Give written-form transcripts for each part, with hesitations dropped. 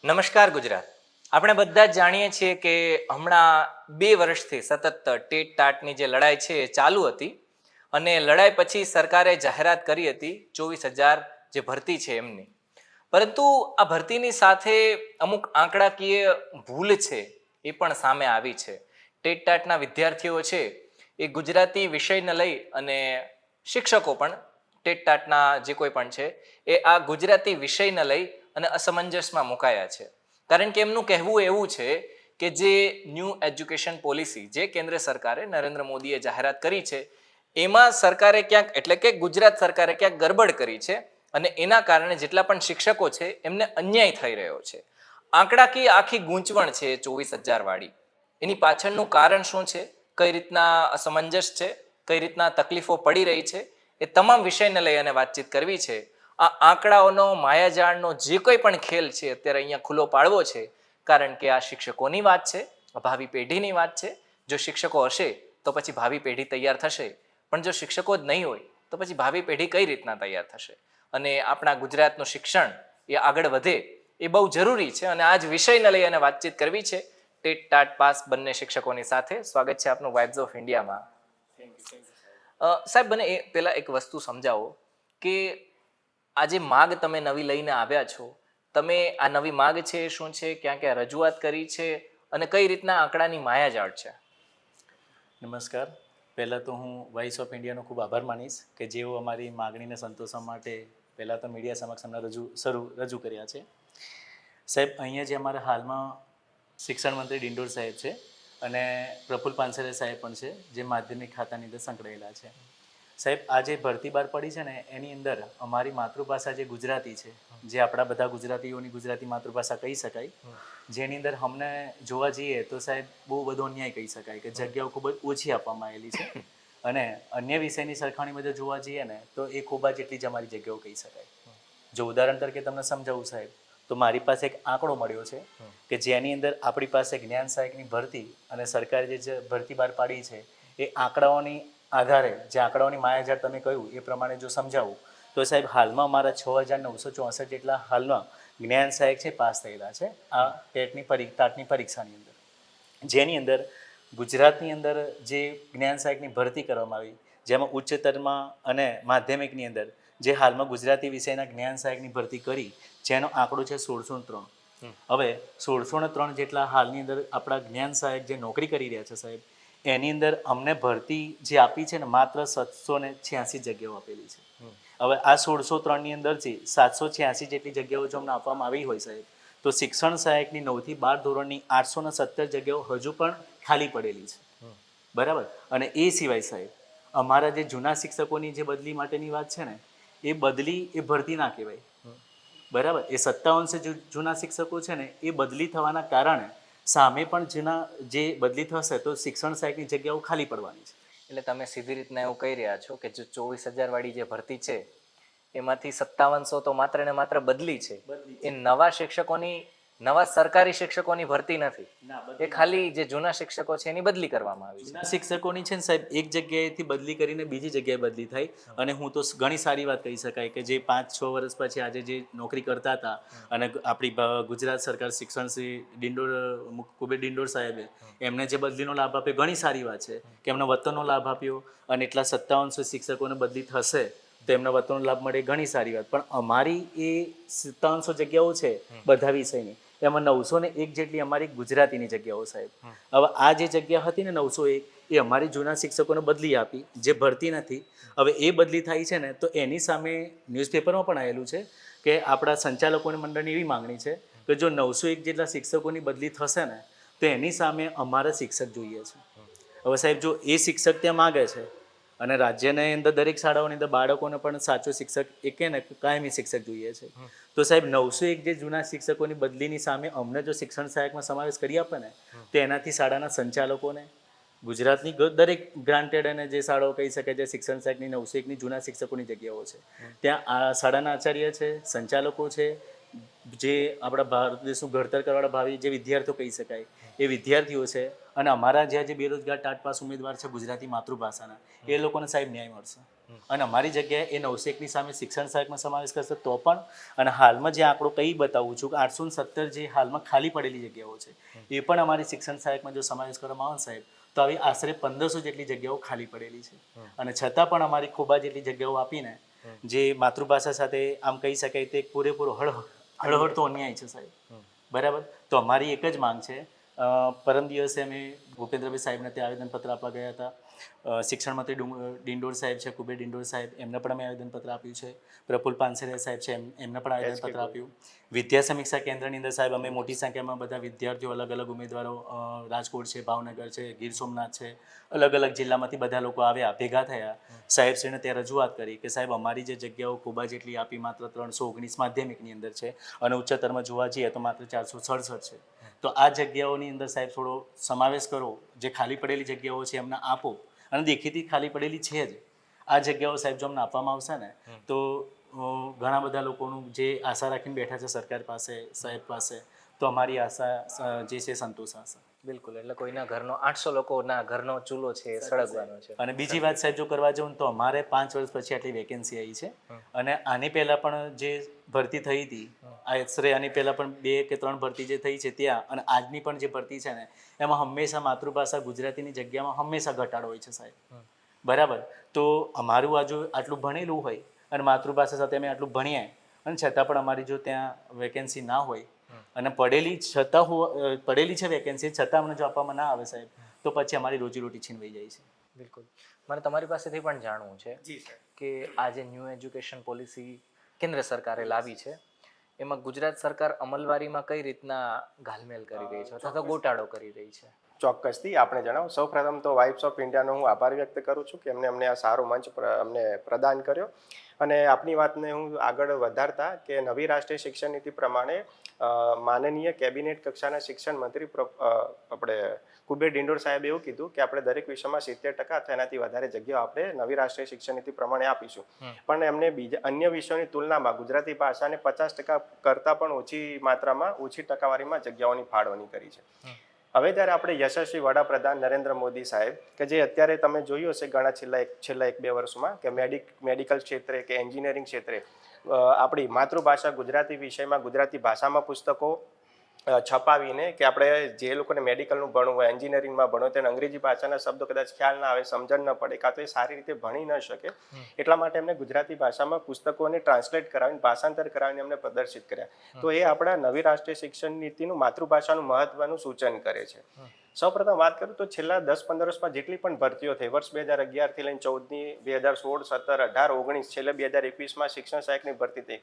નમસ્કાર ગુજરાત. આપણે બધા જ જાણીએ છીએ કે હમણાં 2 વર્ષથી સતત ટેટ ટાટની જે લડાઈ છે એ ચાલુ હતી અને લડાઈ પછી સરકારે જાહેરાત કરી હતી 24,000 જે ભરતી છે એમની. પરંતુ આ ભરતીની સાથે અમુક આંકડાકીય ભૂલ છે એ પણ સામે આવી છે. ટેટ ટાટના વિદ્યાર્થીઓ છે એ ગુજરાતી વિષયને લઈ અને શિક્ષકો પણ ટેટ ટાટના જે કોઈ પણ છે એ આ ગુજરાતી વિષયને લઈ અને અસમંજસમાં મુકાયા છે. કારણ કે એમનું કહેવું એવું છે કે જે ન્યૂ એજ્યુકેશન પોલિસી જે કેન્દ્ર સરકારે નરેન્દ્ર મોદીએ જાહેરાત કરી છે એમાં સરકારે ક્યાંક એટલે કે ગુજરાત સરકારે ક્યાંક ગરબડ કરી છે અને એના કારણે જેટલા પણ શિક્ષકો છે એમને અન્યાય થઈ રહ્યો છે. આંકડાકીય આખી ગૂંચવણ છે 24,000 વાળી. એની પાછળનું કારણ શું છે, કઈ રીતના અસમંજસ છે, કઈ રીતના તકલીફો પડી રહી છે, એ તમામ વિષયને લઈ અને વાતચીત કરવી છે. આ આંકડાઓનો માયાજાળનો જે કોઈ પણ ખેલ છે અત્યારે અહીંયા ખુલ્લો પાડવો છે, કારણ કે આ શિક્ષકોની વાત છે, ભાવિ પેઢીની વાત છે. જો શિક્ષકો હશે તો પછી ભાવિ પેઢી તૈયાર થશે, પણ જો શિક્ષકો જ નહીં હોય તો પછી ભાવિ પેઢી કઈ રીતના તૈયાર થશે? અને આપણા ગુજરાતનું શિક્ષણ એ આગળ વધે એ બહુ જરૂરી છે અને આ જ વિષયને લઈ અને વાતચીત કરવી છે ટેટ ટાટ પાસ બંને શિક્ષકોની સાથે. સ્વાગત છે આપનું વાઇબ્સ ઓફ ઇન્ડિયામાં. સાહેબ, મને એ પહેલાં એક વસ્તુ સમજાવો કે આજે માગ તમે નવી લઈને આવ્યા છો, તમે આ નવી માગ છે એ શું છે, ક્યાં ક્યાં રજૂઆત કરી છે અને કઈ રીતના આંકડાની માયાજાળ છે? નમસ્કાર. પહેલાં તો હું વોઇસ ઓફ ઇન્ડિયાનો ખૂબ આભાર માનીશ કે જેઓ અમારી માગણીને સંતોષવા માટે પહેલાં તો મીડિયા સમક્ષ અમને રજૂ કર્યા છે. સાહેબ, અહીંયા જે અમારા હાલમાં શિક્ષણ મંત્રી ડિંડોર સાહેબ છે અને પ્રફુલ્લ પાનસરે સાહેબ પણ છે જે માધ્યમિક ખાતાની અંદર સંકળાયેલા છે. સાહેબ, આ જે ભરતી બહાર પડી છે ને એની અંદર અમારી માતૃભાષા જે ગુજરાતી છે, જે આપણા બધા ગુજરાતીઓની ગુજરાતી માતૃભાષા કહી શકાય, જેની અંદર અમને જોવા જઈએ તો સાહેબ બહુ બધો અન્યાય કહી શકાય કે જગ્યાઓ ખૂબ જ ઓછી આપવામાં આવેલી છે અને અન્ય વિષયની સરખામણીમાં જો જોવા જઈએ ને તો એ ખૂબ જ એટલી જ અમારી જગ્યાઓ કહી શકાય. જો ઉદાહરણ તરીકે તમને સમજાવું સાહેબ, તો મારી પાસે એક આંકડો મળ્યો છે કે જેની અંદર આપણી પાસે જ્ઞાન સહાયકની ભરતી અને સરકારે જે ભરતી બહાર પાડી છે એ આંકડાઓની આધારે જે આંકડાઓની માયાજાળ તમે કહ્યું એ પ્રમાણે જો સમજાવું તો સાહેબ હાલમાં અમારા 6,964 જેટલા હાલમાં જ્ઞાન સહાયક છે પાસ થયેલા છે આ ટાટની પરીક્ષાની અંદર, જેની અંદર ગુજરાતની અંદર જે જ્ઞાન સહાયકની ભરતી કરવામાં આવી જેમાં ઉચ્ચતરમાં અને માધ્યમિકની અંદર જે હાલમાં ગુજરાતી વિષયના જ્ઞાન સહાયકની ભરતી કરી જેનો આંકડો છે 1,603. હવે 1,603 જેટલા હાલની અંદર આપણા જ્ઞાન સહાયક જે નોકરી કરી રહ્યા છે સાહેબ, એની અંદર અમને ભરતી જે આપી છે ને માત્ર 786 જગ્યાઓ આપેલી છે. હવે આ 1,603ની અંદરથી 786 જેટલી જગ્યાઓ જો અમને આપવામાં આવી હોય સાહેબ, તો શિક્ષણ સહાયકની 9 થી 12 ધોરણની 817 જગ્યાઓ હજુ પણ ખાલી પડેલી છે. બરાબર. અને એ સિવાય સાહેબ અમારા જે જૂના શિક્ષકોની જે બદલી માટેની વાત છે ને એ બદલી એ ભરતી ના કહેવાય. બરાબર. એ 57 જૂના શિક્ષકો છે ને એ બદલી થવાના કારણે સામે પણ જેના જે બદલી થશે તો શિક્ષણ સહાયકની જગ્યાઓ ખાલી પડવાની છે. એટલે તમે સીધી રીતના એવું કહી રહ્યા છો કે જે 24,000 વાળી જે ભરતી છે એમાંથી 5700 તો માત્ર ને માત્ર બદલી છે. એ નવા શિક્ષકોની, નવા સરકારી શિક્ષકોની ભરતી નથી, એ ખાલી જે જૂના શિક્ષકો છે એની બદલી કરવામાં આવી છે. જૂના શિક્ષકોની છે ને સાહેબ એક જગ્યાએથી બદલી કરીને બીજી જગ્યાએ બદલી થાય અને હું તો ઘણી સારી વાત કહી શકાય કે જે 5-6 વર્ષ પછી આજે જે નોકરી કરતા હતા અને આપણી ગુજરાત સરકાર શિક્ષણ શ્રી ડિંડોર કુબેર ડિંડોર સાહેબે એમને જે બદલીનો લાભ આપ્યો ઘણી સારી વાત છે કે એમને વતનનો લાભ આપ્યો અને એટલા 5700 શિક્ષકોને બદલી થશે તો એમને વતનનો લાભ મળે ઘણી સારી વાત. પણ અમારી એ 5700 જગ્યાઓ છે બધા વિષયની એમાં 901 જેટલી અમારી ગુજરાતીની જગ્યાઓ સાહેબ. હવે આ જે જગ્યા હતી ને 901 એ અમારી જૂના શિક્ષકોને બદલી આપી જે ભરતી નથી. હવે એ બદલી થાય છે ને તો એની સામે ન્યૂઝપેપરમાં પણ આવેલું છે કે આપણા સંચાલકોની મંડળની એવી માંગણી છે કે જો 901 જેટલા શિક્ષકોની બદલી થશે ને તો એની સામે અમારે શિક્ષક જોઈએ છે. હવે સાહેબ જો એ શિક્ષક ત્યાં માગે છે અને રાજ્યની અંદર દરેક શાળાઓની અંદર બાળકોને પણ સાચો શિક્ષક એ કે ને કાયમી શિક્ષક જોઈએ છે તો સાહેબ 901 જે જૂના શિક્ષકોની બદલીની સામે અમને જો શિક્ષણ સહાયકમાં સમાવેશ કરી આપે ને તો એનાથી શાળાના સંચાલકોને ગુજરાતની દરેક ગ્રાન્ટેડ અને જે શાળાઓ કહી શકે જે શિક્ષણ સહાયકની 901ની જૂના શિક્ષકોની જગ્યાઓ છે ત્યાં આ શાળાના આચાર્ય છે, સંચાલકો છે, જે આપણા ભારત દેશનું ઘડતર કરવાવાળા ભાવિ જે વિદ્યાર્થીઓ કહી શકાય એ વિદ્યાર્થીઓ છે, અને અમારા જ્યાં જે બેરોજગાર ટાટ પાસ ઉમેદવાર છે ગુજરાતી માતૃભાષાના, એ લોકોને સાહેબ ન્યાય મળશે. અને અમારી જગ્યાએ એ 901ની સામે શિક્ષણ સહાયકમાં સમાવેશ કરશે તો પણ, અને હાલમાં જે આંકડો કઈ બતાવું છું કે 817 જે હાલમાં ખાલી પડેલી જગ્યાઓ છે એ પણ અમારી શિક્ષણ સહાયકમાં જો સમાવેશ કરવામાં આવે સાહેબ, તો આવી આશરે 1500 જેટલી જગ્યાઓ ખાલી પડેલી છે. અને છતાં પણ અમારી ખોબા જેટલી જગ્યાઓ આપીને જે માતૃભાષા સાથે આમ કહી શકાય તે પૂરેપૂરો હળહળતો અન્યાય છે સાહેબ. બરાબર. તો અમારી એક જ માંગ છે, પરમ દિવસે અમે ભૂપેન્દ્રભાઈ સાહેબને ત્યાં આવેદનપત્ર આપવા ગયા હતા. શિક્ષણ મંત્રી ડિંડોર સાહેબ છે, કુબેર ડિંડોર સાહેબ, એમને પણ અમે આવેદનપત્ર આપ્યું છે. પ્રફુલ પાનસેરિયા સાહેબ છે, એમને પણ આવેદનપત્ર આપ્યું. વિદ્યા સમીક્ષા કેન્દ્રની અંદર સાહેબ અમે મોટી સંખ્યામાં બધા વિદ્યાર્થીઓ, અલગ અલગ ઉમેદવારો, રાજકોટ છે, ભાવનગર છે, ગીર સોમનાથ છે, અલગ અલગ જિલ્લામાંથી બધા લોકો આવ્યા, ભેગા થયા. સાહેબશ્રીને ત્યાં રજૂઆત કરી કે સાહેબ અમારી જે જગ્યાઓ ખૂબ જેટલી આપી માત્ર 319 માધ્યમિકની અંદર છે, અને ઉચ્ચતરમાં જોવા જઈએ તો માત્ર 467 છે. તો આ જગ્યાઓની અંદર સાહેબ થોડો સમાવેશ કરો, જે ખાલી પડેલી જગ્યાઓ છે એમને આપો, અને દેખીતી ખાલી પડેલી છે જ. આ જગ્યાઓ સાહેબ જો અમને આપવામાં આવશે ને તો ઘણા બધા લોકોનું જે આશા રાખીને બેઠા છે સરકાર પાસે, સાહેબ પાસે, તો અમારી આશા જે છે સંતોષાશે. બિલકુલ. એટલે કોઈના ઘરનો 800 લોકોના ઘરનો ચૂલો છે એ સળગવાનો છે. અને બીજી વાત સાહેબ જો કરવા જાઉં તો અમારે 5 વર્ષ પછી આટલી વેકેન્સી આવી છે, અને આની પહેલાં પણ જે ભરતી થઈ હતી, આશરે આની પહેલાં પણ 2 કે 3 ભરતી જે થઈ છે ત્યાં, અને આજની પણ જે ભરતી છે ને એમાં હંમેશા માતૃભાષા ગુજરાતીની જગ્યામાં હંમેશા ઘટાડો હોય છે સાહેબ. બરાબર. તો અમારું આજુ આટલું ભણેલું હોય અને માતૃભાષા સાથે અમે આટલું ભણીએ, અને છતાં પણ અમારી જો ત્યાં વેકેન્સી ના હોય, અને પડેલી છે વેકેન્સી છતાં અમને જો આપવામાં ના આવે સાહેબ, તો પછી અમારી રોજીરોટી છીનવાઈ જાય છે. બિલકુલ. મને તમારી પાસેથી પણ જાણવું છે કે આ જે ન્યૂ એજ્યુકેશન પોલિસી કેન્દ્ર સરકારે લાવી છે, એમાં ગુજરાત સરકાર અમલવારીમાં કઈ રીતના ઘાલમેલ કરી રહી છે અથવા તો ગોટાળો કરી રહી છે? ચોક્કસથી આપણે જણાવો. સૌપ્રથમ તો વાઇબ્સ ઓફ ઇન્ડિયાનો હું આભાર વ્યક્ત કરું છું કે અમને આ સારો મંચ અમને પ્રદાન કર્યો. અને આપની વાતને હું આગળ વધારતા કે નવી રાષ્ટ્રીય શિક્ષણ નીતિ પ્રમાણે માનનીય કેબિનેટ કક્ષાના શિક્ષણ મંત્રી આપણે કુબેર ડિંડોર સાહેબે એવું કીધું કે આપણે દરેક વિષયમાં 70% અથવા એનાથી વધારે જગ્યાઓ આપણે નવી રાષ્ટ્રીય શિક્ષણ નીતિ પ્રમાણે આપીશું. પણ એમને અન્ય વિષયોની તુલનામાં ગુજરાતી ભાષાને 50% કરતાં પણ ઓછી માત્રામાં, ઓછી ટકાવારીમાં જગ્યાઓની ફાળવણી કરી છે. હવે જ્યારે આપણે યશસ્વી વડાપ્રધાન નરેન્દ્ર મોદી સાહેબ, કે જે અત્યારે તમે જોયું હશે ઘણા છેલ્લા 1-2 વર્ષમાં કે મેડિકલ ક્ષેત્રે કે એન્જિનિયરિંગ ક્ષેત્રે આપણી માતૃભાષા ગુજરાતી વિષયમાં ગુજરાતી ભાષામાં પુસ્તકો છપાવીને, કે આપણે જે લોકોને મેડિકલનું ભણવું હોય, એન્જિનિયરિંગમાં ભણવું, તેને અંગ્રેજી ભાષાના શબ્દો કદાચ ખ્યાલ ના આવે, સમજણ ન પડે, કાં તો એ સારી રીતે ભણી ન શકે, એટલા માટે એમને ગુજરાતી ભાષામાં પુસ્તકોને ટ્રાન્સલેટ કરાવીને, ભાષાંતર કરાવીને એમને પ્રદર્શિત કર્યા. તો એ આપણા નવી રાષ્ટ્રીય શિક્ષણ નીતિનું માતૃભાષાનું મહત્વનું સૂચન કરે છે. સૌપ્રથમ વાત કરું તો છેલ્લા 10-15 વર્ષમાં જેટલી પણ ભરતીઓ થઈ, વર્ષ 2011થી લઈને 14ની, 2016, 17, 18, 19, છેલ્લે 2021માં શિક્ષણ સહાયકની ભરતી થઈ,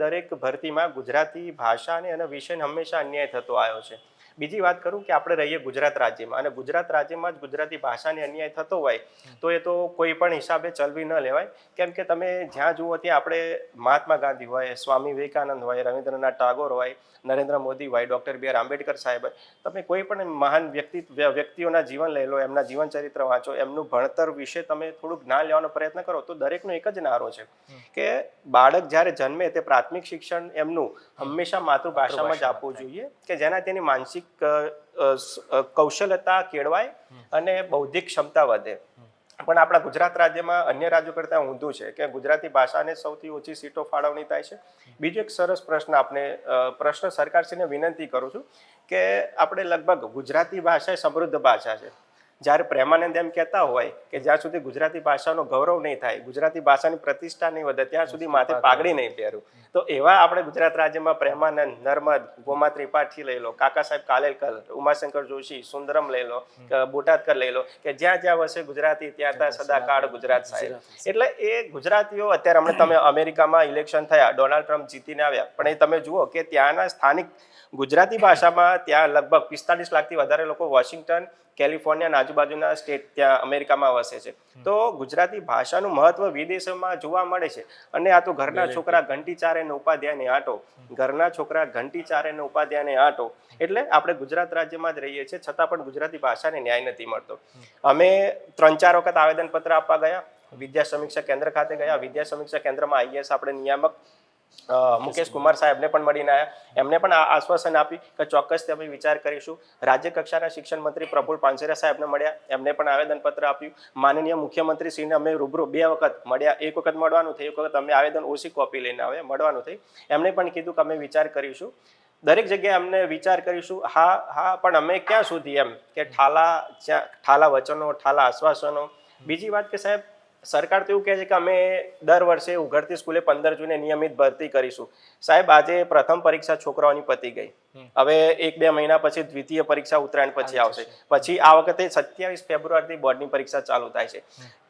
દરેક ભરતીમાં ગુજરાતી ભાષા અને એના વિષયને હંમેશા અન્યાય થતો આવ્યો છે. બીજી વાત કરું કે આપણે રહીએ ગુજરાત રાજ્યમાં, અને ગુજરાત રાજ્યમાં જ ગુજરાતી ભાષાને અન્યાય થતો હોય તો એ તો કોઈ પણ હિસાબે ચલવી ન લેવાય. કેમ કે તમે જ્યાં જુઓ ત્યાં આપણે મહાત્મા ગાંધી હોય, સ્વામી વિવેકાનંદ હોય, રવિન્દ્રનાથ ટાગોર હોય, નરેન્દ્ર મોદી હોય, ડૉક્ટર બી આર આંબેડકર સાહેબ હોય, તમે કોઈ પણ મહાન વ્યક્તિઓના જીવન લઈ લો, એમના જીવન ચરિત્ર વાંચો, એમનું ભણતર વિશે તમે થોડુંક જ્ઞાન લેવાનો પ્રયત્ન કરો, તો દરેકનો એક જ નારો છે કે બાળક જ્યારે જન્મે તે પ્રાથમિક શિક્ષણ એમનું હંમેશા માતૃભાષામાં જ આપવું જોઈએ, કે જેના તેની માનસિક કૌશલ્યતા કેળવાય અને બૌદ્ધિક ક્ષમતા વધે. પણ આપણા ગુજરાત રાજ્યમાં અન્ય રાજ્યો કરતાં ઊંધું છે કે ગુજરાતી ભાષાને સૌથી ઓછી સીટો ફાળવણી થાય છે. બીજો એક સરસ પ્રશ્ન સરકારશ્રીને વિનંતી કરું છું કે આપણે લગભગ ગુજરાતી ભાષા એ સમૃદ્ધ ભાષા છે. જ્યારે પ્રેમાનંદ એમ કહેતા હોય કે જ્યાં સુધી ગુજરાતી ભાષાનો ગૌરવ નહીં થાય, ગુજરાતી ભાષાની પ્રતિષ્ઠા નહીં વધે, ત્યાં સુધી માથે પાઘડી નહીં પહેરું. તો એવા આપણે ગુજરાત રાજ્યમાં પ્રેમાનંદ, નર્મદ, ગોમા ત્રિપાઠી લઈ લો, કાકા સાહેબ કાલેલકર, ઉમાશંકર જોશી, સુંદરમ લઈ લો, બોટાદકર લઈ લો, કે જ્યાં જ્યાં વસે ગુજરાતી ત્યાં ત્યાં સદાકાળ ગુજરાત સાહેબ. એટલે એ ગુજરાતીઓ અત્યારે હમણાં તમે અમેરિકામાં ઇલેક્શન થયા, ડોનાલ્ડ ટ્રમ્પ જીતીને આવ્યા, પણ એ તમે જુઓ કે ત્યાંના સ્થાનિક ગુજરાતી ભાષામાં ત્યાં લગભગ 45 લાખથી વધારે લોકો વોશિંગ્ટન, કેલિફોર્નિયા અને આજુબાજુના સ્ટેટ ત્યાં અમેરિકામાં વસે છે. તો ગુજરાતી ભાષાનું મહત્વ વિદેશોમાં જોવા મળે છે. અને આ તો ઘરના છોકરા ઘંટી ચારે ને ઉપાધ્યાયને આંટો, ઘરના છોકરા ઘંટી ચારે ને ઉપાધ્યાયને આંટો. એટલે આપણે ગુજરાત રાજ્યમાં જ રહીએ છીએ, છતાં પણ ગુજરાતી ભાષાને ન્યાય નથી મળતો. અમે 3-4 વખત આવેદનપત્ર આપવા ગયા, વિદ્યા સમીક્ષા કેન્દ્ર ખાતે ગયા. વિદ્યા સમીક્ષા કેન્દ્રમાં આઈએએસ આપણે નિયામક મુકેશ કુમાર સાહેબને પણ મળીને આવ્યા, એમને પણ આશ્વાસન આપ્યું કે ચોક્કસથી અમે વિચાર કરીશું. રાજ્ય કક્ષાના શિક્ષણ મંત્રી પ્રફુલ પાનસેરિયા સાહેબને મળ્યા, એમને પણ આવેદનપત્ર આપ્યું. માનનીય મુખ્યમંત્રીશ્રીને અમે રૂબરૂ 2 વખત મળ્યા, એક વખત મળવાનું થયું, એક વખત અમે આવેદન ઓછી કોપી લઈને આવ્યા, મળવાનું થયું. એમણે પણ કીધું કે અમે વિચાર કરીશું, દરેક જગ્યાએ અમને વિચાર કરીશું. હા પણ અમે ક્યાં સુધી એમ કે ઠાલા વચનો, ઠાલા આશ્વાસનો. બીજી વાત કે સાહેબ, સરકાર તો એવું કહે છે કે અમે દર વર્ષે ઉઘડતી સ્કૂલે 15 જૂને નિયમિત ભરતી કરીશું. સાહેબ, આજે પ્રથમ પરીક્ષા છોકરાઓની પતી ગઈ, હવે 1-2 મહિના પછી દ્વિતીય પરીક્ષા ઉત્તરાયણ પછી આવશે. પછી આ વખતે 27 ફેબ્રુઆરીથી બોર્ડની પરીક્ષા ચાલુ થાય છે.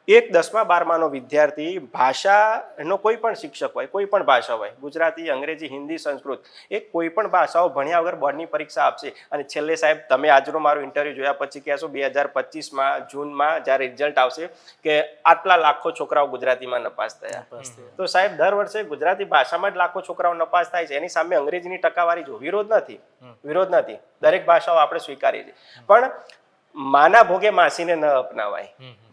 એક 10મા-12માનો વિદ્યાર્થી ભાષાનો કોઈ પણ શિક્ષક હોય, કોઈ પણ ભાષા હોય, ગુજરાતી, અંગ્રેજી, હિન્દી, સંસ્કૃત, એ કોઈ પણ ભાષાઓ ભણ્યા વગર બોર્ડની પરીક્ષા આપશે. અને છેલ્લે સાહેબ, તમે આજનો મારો ઇન્ટરવ્યુ જોયા પછી કહેશો 2025માં જૂનમાં જ્યારે રિઝલ્ટ આવશે કે આટલા લાખો છોકરાઓ ગુજરાતીમાં નપાસ થયા. તો સાહેબ, દર વર્ષે ગુજરાતી ભાષામાં જ લાખો છોકરાઓ નપાસ થાય છે, એની સામે અંગ્રેજીની ટકાવારી જો વિરોધ નથી. દરેક ભાષાઓ આપણે સ્વીકારીએ છીએ, પણ માના ભોગે માસીને ન અપનાવાય,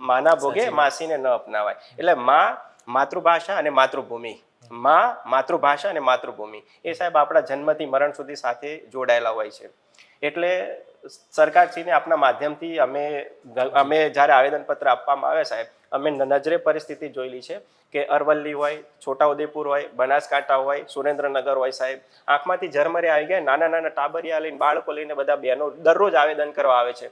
માના ભોગે માસીને ન અપનાવાય. એટલે માતૃભાષા અને માતૃભૂમિ, માતૃભાષા અને માતૃભૂમિ એ સાહેબ આપણા જન્મથી મરણ સુધી સાથે જોડાયેલા હોય છે. એટલે સરકારશ્રીને આપના માધ્યમથી અમે જ્યારે આવેદનપત્ર આપવામાં આવે સાહેબ, અમે નજરે પરિસ્થિતિ જોયેલી છે કે અરવલ્લી હોય, છોટાઉદેપુર હોય, બનાસકાંઠા હોય, સુરેન્દ્રનગર હોય સાહેબ, આંખમાંથી ઝરમરે આવી ગયા. નાના ટાબરિયા લઈને, બાળકો લઈને બધા બહેનો દરરોજ આવેદન કરવા આવે છે.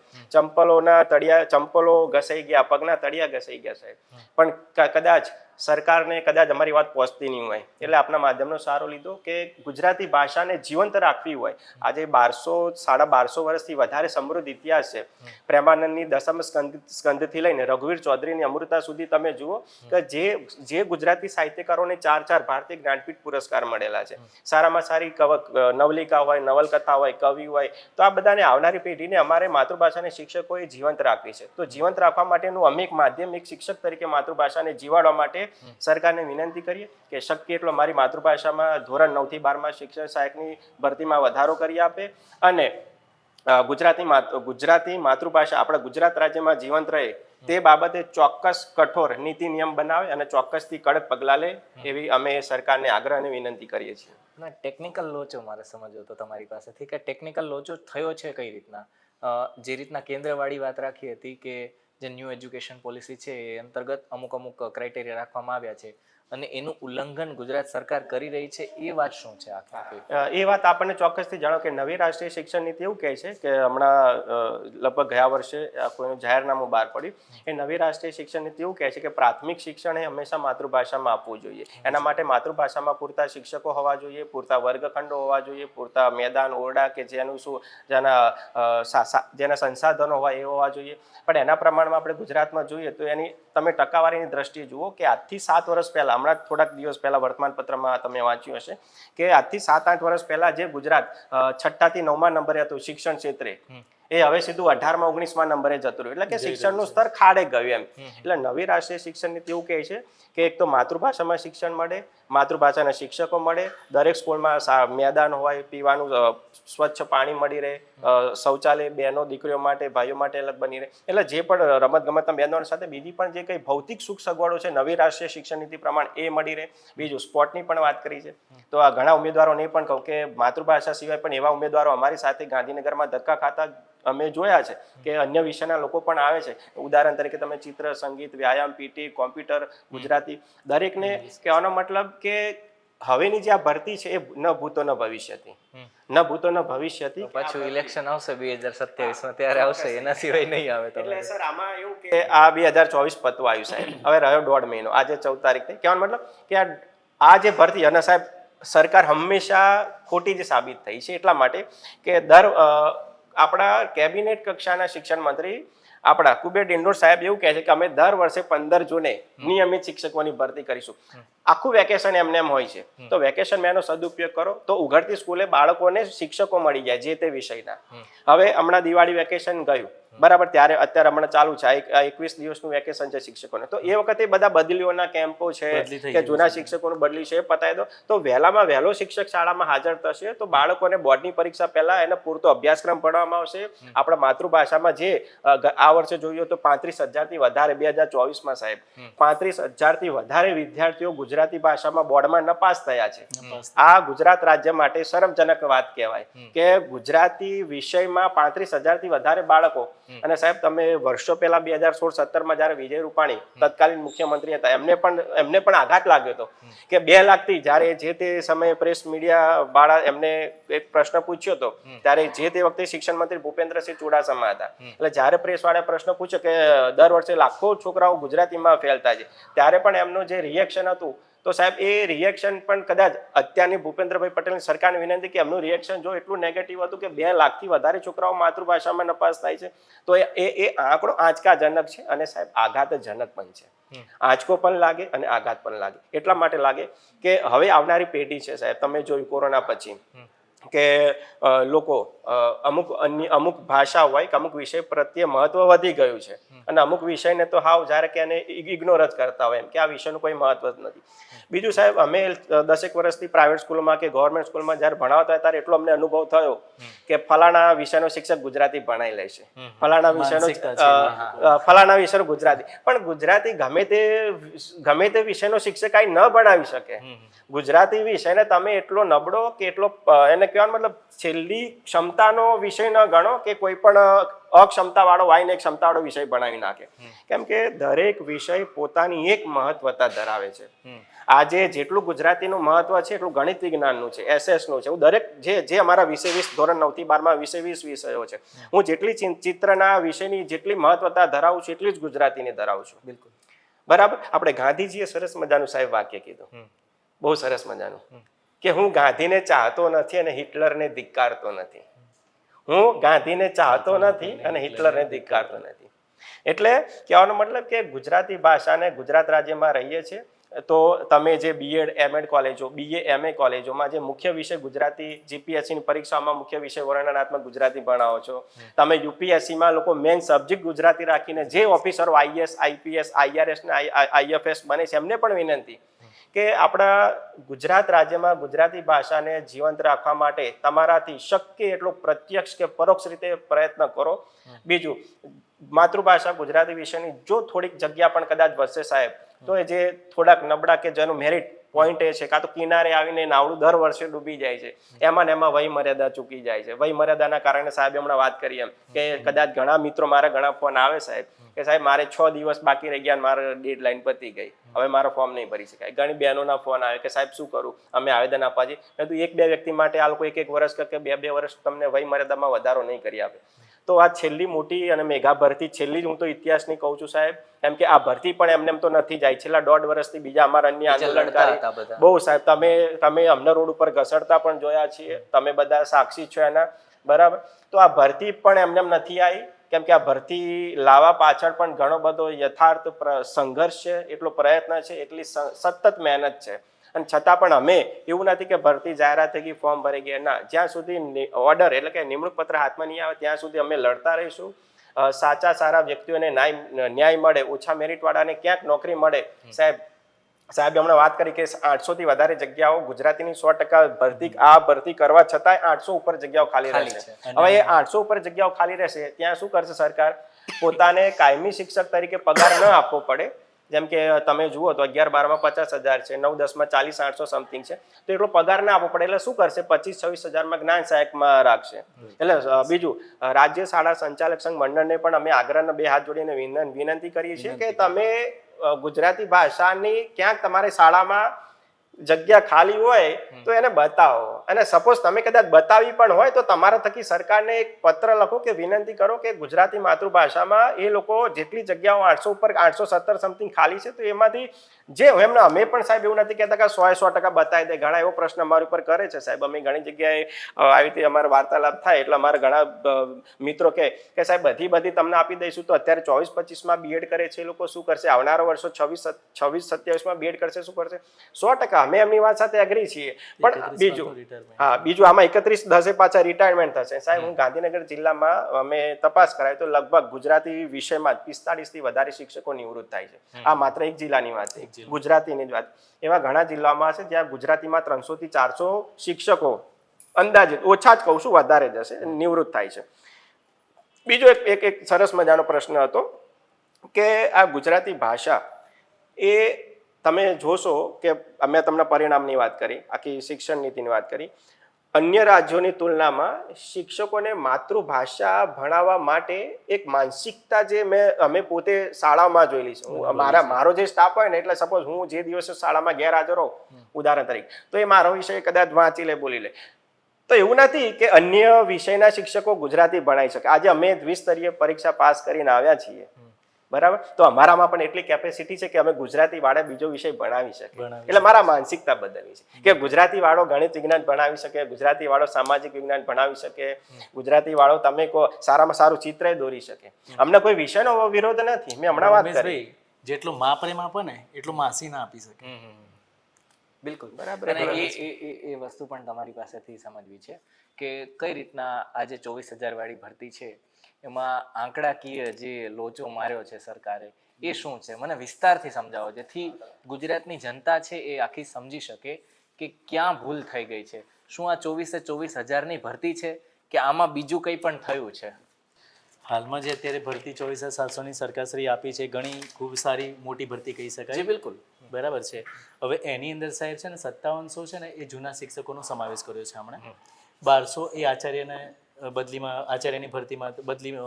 ચંપલો ઘસાઈ ગયા, પગના તળિયા ઘસાઈ ગયા સાહેબ, પણ કદાચ સરકારને અમારી વાત પહોંચતી નહીં હોય. એટલે આપના માધ્યમનો સારો લીધો કે ગુજરાતી ભાષાને જીવંત રાખવી હોય. આજે 1200 વર્ષથી વધારે સમૃદ્ધ ઇતિહાસ છે. પ્રેમાનંદની દસમ સ્કંદથી લઈને રઘુવીર ચૌધરીની અમૃતા સુધી તમે જુઓ કે જે ગુજરાતી સાહિત્યકારોને 4 ભારતીય જ્ઞાનપીઠ પુરસ્કાર મળેલા છે. સારામાં સારી નવલિકા હોય, નવલકથા હોય, કવિ હોય, તો આ બધાને આવનારી પેઢીને અમારે માતૃભાષાને શિક્ષકોએ જીવંત રાખવી છે. તો જીવંત રાખવા માટેનું અમે એક માધ્યમ, એક શિક્ષક તરીકે માતૃભાષાને જીવાડવા માટે સરકારને વિનંતી કરીએ કે શક્ય એટલો મારી માતૃભાષામાં ધોરણ 9 થી 12માં શિક્ષણ સહાયકની ભરતીમાં વધારો કરી આપે અને ગુજરાતી માતૃભાષા આપણા ગુજરાત રાજ્યમાં જીવંત રહે તે બાબતે ચોક્કસ કઠોર નીતિ નિયમ બનાવે અને ચોક્કસથી કડક પગલાં લે એવી અમે સરકારને આગ્રહ અને વિનંતી કરીએ છીએ. ટેકનિકલ લોચો મારે સમજવો તો તમારી પાસેથી કે ટેકનિકલ લોચો થયો છે કઈ રીતના? જે રીતના કેન્દ્રવાળી વાત રાખી હતી કે જે ન્યૂ એજ્યુકેશન પોલિસી છે એ અંતર્ગત અમુક ક્રાઇટેરિયા રાખવામાં આવ્યા છે અને એનું ઉલ્લંઘન ગુજરાત સરકાર કરી રહી છે, એ વાત શું છે આખી? એ વાત આપણને ચોક્કસથી જાણો કે નવી રાષ્ટ્રીય શિક્ષણ નીતિ એવું કહે છે કે હમણાં લગભગ ગયા વર્ષે કોઈનું જાહેરનામું બહાર પડ્યું. એ નવી રાષ્ટ્રીય શિક્ષણ નીતિ એવું કહે છે કે પ્રાથમિક શિક્ષણ એ હંમેશા માતૃભાષામાં આપવું જોઈએ. એના માટે માતૃભાષામાં પૂરતા શિક્ષકો હોવા જોઈએ, પૂરતા વર્ગખંડો હોવા જોઈએ, પૂરતા મેદાન, ઓરડા કે જેના સંસાધનો હોય એ હોવા જોઈએ. પણ એના પ્રમાણમાં આપણે ગુજરાતમાં જોઈએ તો એની તમે ટકાવારીની દ્રષ્ટિએ જુઓ કે આજથી 7 વર્ષ પહેલા, હમણાં થોડાક દિવસ પહેલા વર્તમાનપત્રમાં તમે વાંચ્યું હશે કે આજથી 7-8 વર્ષ પહેલા જે ગુજરાત 6 થી 9મા નંબરે હતું શિક્ષણ ક્ષેત્રે, એ હવે સીધું 18માં 19માં નંબરે જતું રહ્યું. એટલે કે શિક્ષણનું સ્તર ખાડે ગયું એમ. એટલે નવી રાષ્ટ્રીય શિક્ષણ નીતિ એવું કહે છે કે એક તો માતૃભાષામાં શિક્ષણ મળે, માતૃભાષાના શિક્ષકો મળે, દરેક સ્કૂલમાં મેદાન હોય, પીવાનું સ્વચ્છ પાણી મળી રહે, શૌચાલય બહેનો દીકરીઓ માટે, ભાઈઓ માટે અલગ બની રહે. એટલે જે પણ રમતગમતના મેદાનો સાથે બીજી પણ જે કંઈ ભૌતિક સુખ સગવડો છે નવી રાષ્ટ્રીય શિક્ષણ નીતિ પ્રમાણે એ મળી રહે. બીજું સ્પોર્ટની પણ વાત કરી છે. તો આ ઘણા ઉમેદવારોને પણ કહું કે માતૃભાષા સિવાય પણ એવા ઉમેદવારો અમારી સાથે ગાંધીનગરમાં ધક્કા ખાતા અમે જોયા છે કે અન્ય વિષયના લોકો પણ આવે છે. ઉદાહરણ તરીકે તમે ચિત્ર, સંગીત, વ્યાયામ, પીટી, કોમ્પ્યુટર, ગુજરાતી, દરેકને કહેવાનો મતલબ કે હવેની જે આ ભરતી છે એ ન ભૂતો ન ભવિષ્યથી, ન ભૂતો ન ભવિષ્યથી. પાછું ઇલેક્શન આવશે 2027માં, ત્યારે આવશે, એના સિવાય નહીં આવે. એટલે સર આમાં એવું કે આ 2024 પતવા આવ્યું સાહેબ, હવે રહ્યો 1.5 મહિનો, આજે 14 તારીખ થઈ. કહેવાનો મતલબ કે આ જે ભરતી, અને સાહેબ સરકાર હંમેશા ખોટી જ સાબિત થઈ છે એટલા માટે કે આપણા કેબિનેટ કક્ષાના શિક્ષણ મંત્રી આપણા કુબેર ડિંડોર સાહેબ એવું કહે છે કે અમે દર વર્ષે 15 જૂને નિયમિત શિક્ષકોની ભરતી કરીશું. આખું વેકેશન એમને એમ હોય છે, તો વેકેશન મેં એનો સદુપયોગ કરો તો ઉઘડતી સ્કૂલે બાળકોને શિક્ષકો મળી જાય જે તે વિષયના. હવે હમણાં દિવાળી વેકેશન ગયું, બરાબર. ત્યારે અત્યારે હમણાં ચાલુ છે આ 21 દિવસનું વેકેશન છે શિક્ષકોને, તો એ વખતે બધા બદલીઓના કેમ્પો છે બદલી થઈ કે ગયું જૂના છે. શિક્ષકોનું બદલી છે એ પતાવી દો, તો વહેલામાં વહેલો શિક્ષક શાળામાં હાજર થશે તો બાળકોને બોર્ડની પરીક્ષા પહેલા એને પૂરતો અભ્યાસક્રમ ભણવામાં આવશે. આપણા માતૃભાષામાં જે આ વર્ષે જોઈએ તો 35,000થી વધારે 2024માં સાહેબ 35,000થી વધારે વિદ્યાર્થીઓ ગુજરાતી ભાષામાં બોર્ડમાં નપાસ થયા છે. આ ગુજરાત રાજ્ય માટે શરમજનક વાત કહેવાય કે ગુજરાતી વિષયમાં 35,000થી વધારે બાળકો. અને સાહેબ તમે વર્ષો પહેલા 2016-17માં જ્યારે વિજય રૂપાણી તત્કાલીન મુખ્યમંત્રી હતા એમને પણ આઘાત લાગ્યો હતો કે 2 લાખથી, જ્યારે જે તે સમયે પ્રેસ મીડિયા વાળા એમને એક પ્રશ્ન પૂછ્યો હતો ત્યારે જે તે વખતે શિક્ષણ મંત્રી ભૂપેન્દ્રસિંહ ચુડાસમા હતા. એટલે જ્યારે પ્રેસ વાળાએ પ્રશ્ન પૂછ્યો કે દર વર્ષે લાખો છોકરાઓ ગુજરાતીમાં ફેલ થાય છે, ત્યારે પણ એમનું જે રિએક્શન હતું તો સાહેબ એ રિએક્શન પણ કદાચ અત્યારની ભૂપેન્દ્રભાઈ પટેલની સરકારને વિનંતી કે એમનું રિએક્શન જો એટલું નેગેટિવ હતું કે 2 લાખથી વધારે છોકરાઓ માતૃભાષામાં નપાસ થાય છે, તો એ આંકડો આંચકાજનક છે અને સાહેબ આઘાતજનક પણ છે. આંચકો પણ લાગે અને આઘાત પણ લાગે. એટલા માટે લાગે કે હવે આવનારી પેઢી છે સાહેબ, તમે જોયું કોરોના પછી કે લોકો અમુક ભાષા હોય કે અમુક વિષય પ્રત્યે મહત્વ વધી ગયું છે અને અમુક વિષયને તો હાવ જ્યારે કે એને ઇગ્નોર જ કરતા હોય એમ કે આ વિષયનું કોઈ મહત્વ જ નથી. બીજું સાહેબ, અમે 10 વર્ષથી પ્રાઇવેટ સ્કૂલમાં કે ગવર્મેન્ટ સ્કૂલમાં જ્યારે ભણાવતા હતા ત્યારે એટલો અમને અનુભવ થયો કે ફલાણા વિષયનો શિક્ષક ગુજરાતી ભણાઈ લેશે, ફલાણા વિષયનો ગુજરાતી, પણ ગુજરાતી ગમે તે વિષયનો શિક્ષક અહીં ન ભણાવી શકે. ગુજરાતી વિષયને તમે એટલો નબળો કે એટલો એને કહેવાનો મતલબ છેલ્લી ક્ષમતાનો વિષય ન ગણો કે કોઈ પણ અક્ષમતા વાળો વાઈને એક ક્ષમતા વાળો વિષય બનાવી નાખે. કેમ કે દરેક વિષય પોતાની એક મહત્વતા ધરાવે છે. આજે જેટલું ગુજરાતીનું મહત્વ છે એટલું ગણિત વિજ્ઞાનનું છે, SS નું છે. હું દરેક જે અમારા વિષય 20 ધોરણ 9 થી 12માં વિષય 20 વિષયો છે, હું જેટલી ચિત્રના વિષયની જેટલી મહત્વતા ધરાવું છું એટલી જ ગુજરાતીની ધરાવું છું. બિલકુલ બરાબર. આપણે ગાંધીજીએ સરસ મજાનું સાહેબ વાક્ય કીધું, બહુ સરસ મજાનું, કે હું ગાંધીને ચાહતો નથી અને હિટલરને ધિક્કારતો નથી. હું ગાંધીને ચાહતો નથી અને હિટલરને ધિક્કારતો નથી. એટલે કહેવાનો મતલબ કે ગુજરાતી ભાષાને ગુજરાત રાજ્યમાં રહીએ છીએ તો તમે જે BEd MEd કોલેજો, BA MA કોલેજોમાં જે મુખ્ય વિષય ગુજરાતી, GPSCની પરીક્ષામાં મુખ્ય વિષય વર્ણનાત્મક ગુજરાતી ભણાવો છો, તમે UPSCમાં લોકો મેઇન સબ્જેક્ટ ગુજરાતી રાખીને જે ઓફિસરો IAS, IPS, IRS ને IFS બને છે એમને પણ વિનંતી કે આપણા ગુજરાત રાજ્યમાં ગુજરાતી ભાષાને જીવંત રાખવા માટે તમારાથી શક્ય એટલો પ્રત્યક્ષ કે પરોક્ષ રીતે પ્રયત્ન કરો. બીજું, માતૃભાષા ગુજરાતી વિષયની જો થોડીક જગ્યા પણ કદાચ વધશે સાહેબ, તો એ જે થોડાક નબળા કે જેનું મેરિટ પોઈન્ટ એ છે કાં તો કિનારે આવીને નાવડું દર વર્ષે ડૂબી જાય છે, એમાં વય મર્યાદા ચૂકી જાય છે. વય મર્યાદાના કારણે સાહેબ હમણાં વાત કરી એમ કે કદાચ ઘણા મિત્રો મારા ઘણા ફોન આવે સાહેબ કે સાહેબ મારે 6 દિવસ બાકી રહી ગયા, મારે ડેડલાઈન પતી ગઈ, હવે મારો ફોર્મ નહીં ભરી શકાય. ઘણી બહેનોના ફોન આવે કે સાહેબ શું કરું, અમે આવેદન આપવા જઈએ. તો 1-2 વ્યક્તિ માટે આ લોકો 1-1 વર્ષ કે 2-2 વર્ષ તમને વય મર્યાદામાં વધારો નહીં કરી આપે. તો આ છેલ્લી મોટી અને મેગા ભરતી, છેલ્લી હું તો ઇતિહાસની કહું છું સાહેબ, એમ કે આ ભરતી પણ એમને એમ તો નથી જાય. છેલ્લા 1.5 વર્ષથી બીજા અમારા અન્ય આંદોલનકારી બહુ સાહેબ, તમે અમને રોડ ઉપર ઘસડતા પણ જોયા છીએ, તમે બધા સાક્ષી છો એના, બરાબર. તો આ ભરતી પણ એમને એમ નથી આવી, કેમ કે આ ભરતી લાવવા પાછળ પણ ઘણો બધો યથાર્થ સંઘર્ષ છે, એટલો પ્રયત્ન છે, એટલી સતત મહેનત છે. અને છતાં પણ અમે એવું નથી કે ભરતી જાહેરાત થઈ ગઈ, ફોર્મ ભરી ગયા, ના. જ્યાં સુધી ઓર્ડર એટલે કે નિમણૂક પત્ર હાથમાં નહીં આવે ત્યાં સુધી અમે લડતા રહીશું. સાચા સારા વ્યક્તિઓને ન્યાય મળે, ઓછા મેરિટ વાળાને ક્યાંક નોકરી મળે. સાહેબ હમણાં વાત કરી કે 800 થી વધારે જગ્યાઓ ગુજરાતીની 100% ભરતી કરવા છતાંય 800 ઉપર જગ્યાઓ ખાલી રહેશે. હવે એ 800 ઉપર જગ્યાઓ ખાલી રહેશે ત્યાં શું કરશે સરકાર? પોતાને કાયમી શિક્ષક તરીકે પગાર ન આપવો પડે, જેમ કે તમે જુઓ તો 11-12માં 50,000 છે, 9-10માં 40-800 સમથિંગ છે, તો એટલો પગાર ના આપવો પડે. એટલે શું કરશે? 25-26 હજારમાં જ્ઞાન સહાયકમાં રાખશે. એટલે બીજું, રાજ્ય શાળા સંચાલક સંઘ મંડળને પણ અમે આગ્રહના 2 હાથ જોડીને વિનંતી કરીએ છીએ કે તમે ગુજરાતી ભાષાની ક્યાંક તમારી શાળામાં જગ્યા ખાલી હોય તો એને બતાવો. અને સપોઝ તમે કદાચ બતાવી પણ હોય તો તમારા થકી સરકારને એક પત્ર લખો કે વિનંતી કરો કે ગુજરાતી માતૃભાષામાં એ લોકો જેટલી જગ્યાઓ 800 ઉપર 817 સમથિંગ ખાલી છે તો એમાંથી જે એમને અમે પણ સાહેબ એવું નથી કહેતા કે 100% બતાવી દે. ઘણા એવો પ્રશ્ન અમારી ઉપર કરે છે સાહેબ. અમે ઘણી જગ્યાએ આવી રીતે અમારા વાર્તાલાપ થાય એટલે અમારા ઘણા મિત્રો કે સાહેબ બધી તમને આપી દઈશું તો અત્યારે 24-25માં બીએડ કરે છે એ લોકો શું કરશે? આવનારા વર્ષો 26-27માં બીએડ કરશે, શું કરશે? 100% અમે એમની વાત સાથે એગ્રી છીએ. પણ બીજું આમાં 31/10 પાછા રિટાયરમેન્ટ થશે સાહેબ. હું ગાંધીનગર જિલ્લામાં અમે તપાસ કરાય તો લગભગ ગુજરાતી વિષયમાં 45 થી વધારે શિક્ષકો નિવૃત્ત થાય છે. આ માત્ર એક જિલ્લાની વાત છે, ગુજરાતીની જ વાત. એવા ઘણા જિલ્લામાં છે જ્યાં ગુજરાતીમાં 300 થી 400 શિક્ષકો અંદાજિત, ઓછા જ કહું છું, વધારે જ હશે, નિવૃત્ત થાય છે. બીજો એક સરસ મજાનો પ્રશ્ન હતો કે આ ગુજરાતી ભાષા એ તમે જોશો કે અમે તમને પરિણામની વાત કરી, આખી શિક્ષણ નીતિની વાત કરી. અન્ય રાજ્યોની તુલનામાં શિક્ષકોને માતૃભાષા ભણાવવા માટે એક માનસિકતા જે અમે પોતે શાળામાં જોયેલી છે. મારો જે સ્ટાફ હોય ને, એટલે સપોઝ હું જે દિવસે શાળામાં ગેરહાજર હોઉં ઉદાહરણ તરીકે, તો એ મારો વિષય કદાચ વાંચી લે, બોલી લે, તો એવું નથી કે અન્ય વિષયના શિક્ષકો ગુજરાતી ભણાવી શકે. આજે અમે દ્વિસ્તરીય પરીક્ષા પાસ કરીને આવ્યા છીએ, બરાબર, તો અમારામાં પણ એટલી કેપેસિટી છે કે અમે ગુજરાતી વાળા બીજો વિષય ભણાવી શકીએ. એટલે મારા માનસિકતા બદલવી છે કે ગુજરાતી વાળો ગણિત વિજ્ઞાન ભણાવી શકે, ગુજરાતી વાળો સામાજિક વિજ્ઞાન ભણાવી શકે, ગુજરાતી વાળો તમે કહો સારામાં સારું ચિત્ર દોરી શકે. અમને કોઈ વિષયનો વિરોધ નથી. મેં હમણાં વાત કરી, જેટલું મા પ્રેમ આપે ને એટલું માસી ના આપી શકે. બિલકુલ બરાબર. અને એ વસ્તુ પણ તમારી પાસેથી સમજવી છે કે કઈ રીતના આજે 24,000 વાળી ભરતી છે એમાં આંકડાકીય જે લોચો માર્યો છે સરકારે, એ શું છે? મને વિસ્તારથી સમજાવો, જેથી ગુજરાતની જનતા છે એ આખી સમજી શકે કે ક્યાં ભૂલ થઈ ગઈ છે. શું આ 24,000ની ભરતી છે કે આમાં બીજું કંઈ પણ થયું છે? હાલમાં જે અત્યારે ભરતી 24,700ની સરકારશ્રી આપી છે, ઘણી ખૂબ સારી મોટી ભરતી કહી શકાય. જી બિલકુલ બરાબર છે. હવે એની અંદર સાહેબ છે ને 5700 છે ને એ જૂના શિક્ષકોનો સમાવેશ કર્યો છે હમણાં. 1200 એ આચાર્યને બદલીમાં, આચાર્યની ભરતીમાં બદલી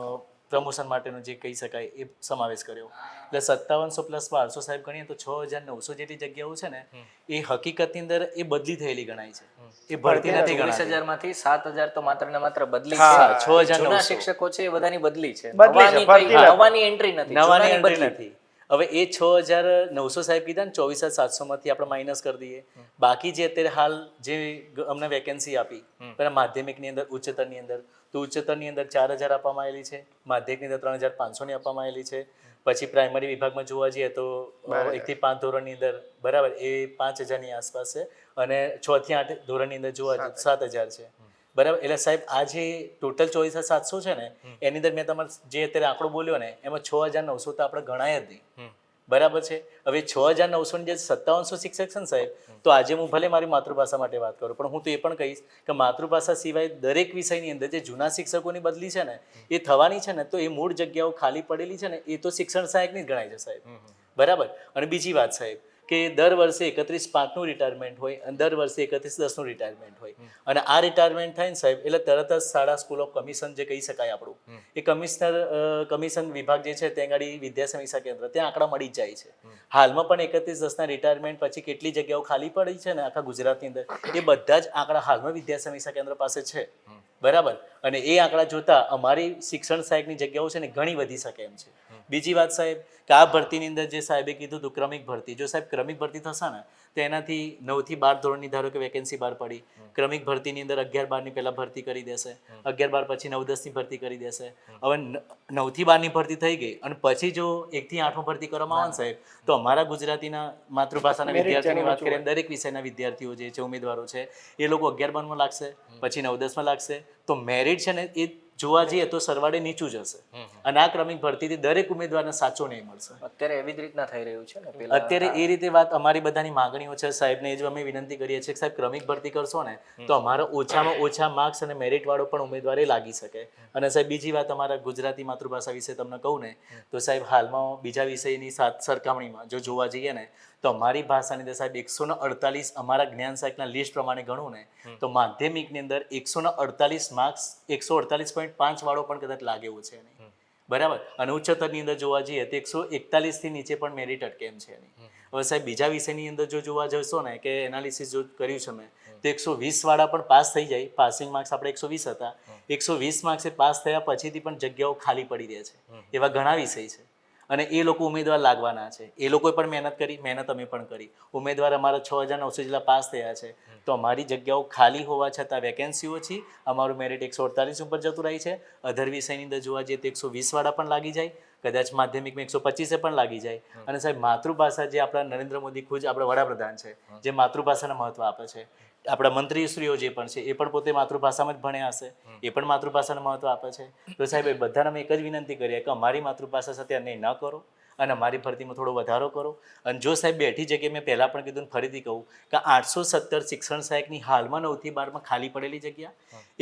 પ્રમોશન માટેનો જે કહી શકાય એ સમાવેશ કર્યો. એટલે 5700 + 1200 સાહેબ ગણીએ તો 6,900 જેટલી જગ્યાઓ છે ને એ હકીકતની અંદર એ બદલી થયેલી ગણાય છે. એ ભરતી નથી ગણાતી. 24,000માંથી 7,000 તો માત્ર ને માત્ર બદલી હા, છે. 6,900 જૂના શિક્ષકો છે એ બધાની બદલી છે. બદલી છે, નવાની એન્ટ્રી નથી. નવાની એન્ટ્રી નથી. હવે એ 6,900 સાહેબ કીધા ને, 24,700માંથી આપણે માઇનસ કરી દઈએ. બાકી જે અત્યારે હાલ જે અમને વેકેન્સી આપી પેલા માધ્યમિકની અંદર, ઉચ્ચતરની અંદર, તો ઉચ્ચતરની અંદર 4,000 આપવામાં આવેલી છે, માધ્યમિકની અંદર 3,500ની આપવામાં આવેલી છે. પછી પ્રાઇમરી વિભાગમાં જોવા જઈએ તો 1 થી 5 ધોરણની અંદર બરાબર એ 5,000ની આસપાસ છે, અને 6 થી 8 ધોરણની અંદર જોવા જઈએ 7,000 છે. બરાબર. એટલે સાહેબ આ જે ટોટલ 24,700 છે ને એની અંદર મેં તમારે જે અત્યારે આંકડો બોલ્યો ને એમાં 6,900 તો આપણે ગણાય જ નહીં. બરાબર છે. હવે 6,900ની જે 5700 શિક્ષક છે ને સાહેબ, તો આજે હું ભલે મારી માતૃભાષા માટે વાત કરું, પણ હું તો એ પણ કહીશ કે માતૃભાષા સિવાય દરેક વિષયની અંદર જે જૂના શિક્ષકોની બદલી છે ને એ થવાની છે ને, તો એ મૂળ જગ્યાઓ ખાલી પડેલી છે ને એ તો શિક્ષણ સહાયકની જ ગણાય છે સાહેબ. બરાબર. અને બીજી વાત સાહેબ કે દર વર્ષે 31/5નું રિટાયરમેન્ટ હોય અને દર વર્ષે 31/10નું રિટાયરમેન્ટ હોય. અને આ રિટાયરમેન્ટ થાય ને સાહેબ એટલે તરત જ શાળા સ્કૂલ ઓફ કમિશન જે કહી શકાય આપણું, એ કમિશન વિભાગ જે છે ત્યાં આગળ વિદ્યા સમીક્ષા કેન્દ્ર, ત્યાં આંકડા મળી જ જાય છે. હાલમાં પણ 31/10ના રિટાયરમેન્ટ પછી કેટલી જગ્યાઓ ખાલી પડી છે ને આખા ગુજરાતની અંદર, એ બધા જ આંકડા હાલમાં વિદ્યા સમીક્ષા કેન્દ્ર પાસે છે. બરાબર. અને એ આંકડા જોતા અમારી શિક્ષણ સહાયકની જગ્યાઓ છે ને ઘણી વધી શકે એમ છે. બીજી વાત સાહેબ કે આ ભરતીની અંદર જે સાહેબે કીધું હતું ક્રમિક ભરતી, જો સાહેબ ક્રમિક ભરતી થશે ને તો એનાથી 9 થી 12 ધોરણની ધારો કે વેકેન્સી બહાર પડી, ક્રમિક ભરતીની અંદર 11-12ની પહેલા ભરતી કરી દેશે, 11-12 પછી 9-10ની ભરતી કરી દેશે. હવે 9 થી 12ની ભરતી થઈ ગઈ અને પછી જો 1 થી 8માં ભરતી કરવામાં આવે સાહેબ, તો અમારા ગુજરાતીના માતૃભાષાના વિદ્યાર્થીઓની વાત કરીએ, દરેક વિષયના વિદ્યાર્થીઓ જે છે, ઉમેદવારો છે, એ લોકો 11-12માં લાગશે, પછી 9-10માં લાગશે. તો મેરિટ છે ને એ જોવા જઈએ તો સરવાળે નીચું જ હશે. અને આ ક્રમિક ભરતીથી દરેક ઉમેદવારને સાચો નહીં મળશે. અત્યારે એવી જ રીતના થઈ રહ્યું છે ને. અત્યારે એ રીતે વાત અમારી બધાની માંગણીઓ છે સાહેબને, એ જ અમે વિનંતી કરીએ છીએ કે સાહેબ ક્રમિક ભરતી કરશો ને તો અમારો ઓછામાં ઓછા માર્ક્સ અને મેરિટ વાળો પણ ઉમેદવાર એ લાગી શકે. અને સાહેબ બીજી વાત અમારા ગુજરાતી માતૃભાષા વિશે તમને કહું ને તો સાહેબ હાલમાં બીજા વિષયની સરખામણીમાં જો જોવા જઈએ ને તો અમારી ભાષાની અંદર સાહેબ 148 અમારા જ્ઞાન સહાયકના લિસ્ટ પ્રમાણે ગણું ને તો માધ્યમિકની અંદર 148 માર્ક્સ 148.5 વાળો પણ કદાચ લાગે એવું છે નહીં. બરાબર. અને ઉચ્ચતરની અંદર જોવા જઈએ તો 141થી નીચે પણ મેરિટ અટકે એમ છે નહીં. હવે સાહેબ બીજા વિષયની અંદર જો જોવા જશો ને કે એનાલિસિસ જો કર્યું છે મેં તો 120 વાળા પણ પાસ થઈ જાય. પાસિંગ માર્ક્સ આપણે 120 હતા, 120 માર્ક્સે પાસ થયા પછીથી પણ જગ્યાઓ ખાલી પડી રહે છે. એવા ઘણા વિષય છે. અને એ લોકો ઉમેદવાર લાગવાના છે. એ લોકોએ પણ મહેનત કરી, મહેનત અમે પણ કરી. ઉમેદવાર અમારા 6,900 જેટલા પાસ થયા છે. તો અમારી જગ્યાઓ ખાલી હોવા છતાં વેકેન્સી ઓછી, અમારું મેરિટ 148 ઉપર જતું રહી છે. અધર વિષયની અંદર જોવા જઈએ તો 120 વાળા પણ લાગી જાય, કદાચ માધ્યમિકમાં 125 પણ લાગી જાય. અને સાહેબ માતૃભાષા જે આપણા નરેન્દ્ર મોદી ખુદ આપણા વડાપ્રધાન છે, જે માતૃભાષાને મહત્વ આપે છે, આપણા મંત્રીશ્રીઓ જે પણ છે એ પણ પોતે માતૃભાષામાં જ ભણ્યા હશે, એ પણ માતૃભાષાને મહત્વ આપે છે. તો સાહેબ એ બધાને અમે એક જ વિનંતી કરીએ કે અમારી માતૃભાષા સાથે અન્યાય ન કરો અને અમારી ભરતીમાં થોડો વધારો કરો. અને જો સાહેબ બેઠી જગ્યાએ મેં પહેલાં પણ કીધું ફરીથી કહું કે 817 શિક્ષણ સહાયકની હાલમાં 9 થી 12 ખાલી પડેલી જગ્યા,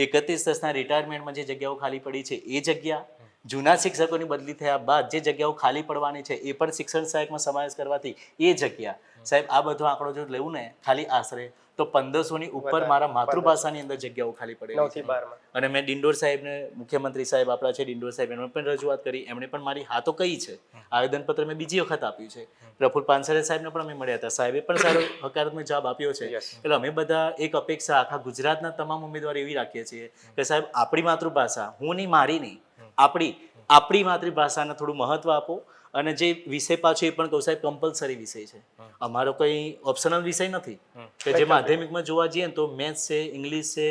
31 રિટાયરમેન્ટમાં જે જગ્યાઓ ખાલી પડી છે એ જગ્યા, જૂના શિક્ષકોની બદલી થયા બાદ જે જગ્યાઓ ખાલી પડવાની છે એ પણ શિક્ષણ સહાયકમાં સમાવેશ કરવાથી એ જગ્યા, સાહેબ આ બધો આંકડો જો લેવું ને ખાલી આશરે તો 1500ની ઉપર મારા માતૃભાષાની અંદર જગ્યાઓ ખાલી પડેલી 9 થી 12 અને મેં ડિંડોર સાહેબને, મુખ્યમંત્રી સાહેબ આપણા છે ડિંડોર સાહેબ, એમને પણ રજૂઆત કરી, એમણે પણ મારી હા તો કહી છે. આવેદનપત્ર મેં બીજી વખત આપ્યું છે. પ્રફુલ્લ પાનસરે સાહેબને પણ અમે મળ્યા હતા, સાહેબે પણ સારો હકારાત્મક જવાબ આપ્યો છે. એટલે અમે બધા એક અપેક્ષા આખા ગુજરાતના તમામ ઉમેદવાર એવી રાખીએ છીએ કે સાહેબ આપણી માતૃભાષા, હું નહીં મારી નહીં, આપણી માતૃભાષાને થોડું મહત્વ આપો. અને જે વિષય પાછો એ પણ કહું સાહેબ કમ્પલસરી વિષય છે, અમારો કંઈ ઓપ્શનલ વિષય નથી. કે જે માધ્યમિકમાં જોવા જઈએ ને તો મેથ્સ છે, ઇંગ્લિશ છે,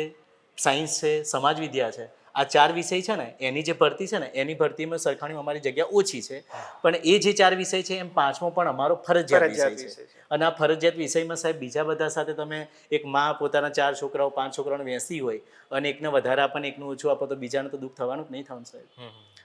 સાયન્સ છે, સમાજ વિદ્યા છે, આ 4 વિષય છે ને એની જે ભરતી છે ને એની ભરતીમાં સરખામણીમાં અમારી જગ્યા ઓછી છે. પણ એ જે 4 વિષય છે એમ 5મો પણ અમારો ફરજિયાત વિષય છે. અને આ ફરજિયાત વિષયમાં સાહેબ બીજા બધા સાથે તમે એક માં પોતાના 4 છોકરાઓ 5 છોકરાઓને વેચતી હોય અને એકને વધારે આપે ને એકનું ઓછું આપો તો બીજાને તો દુઃખ થવાનું જ નહીં થવાનું સાહેબ.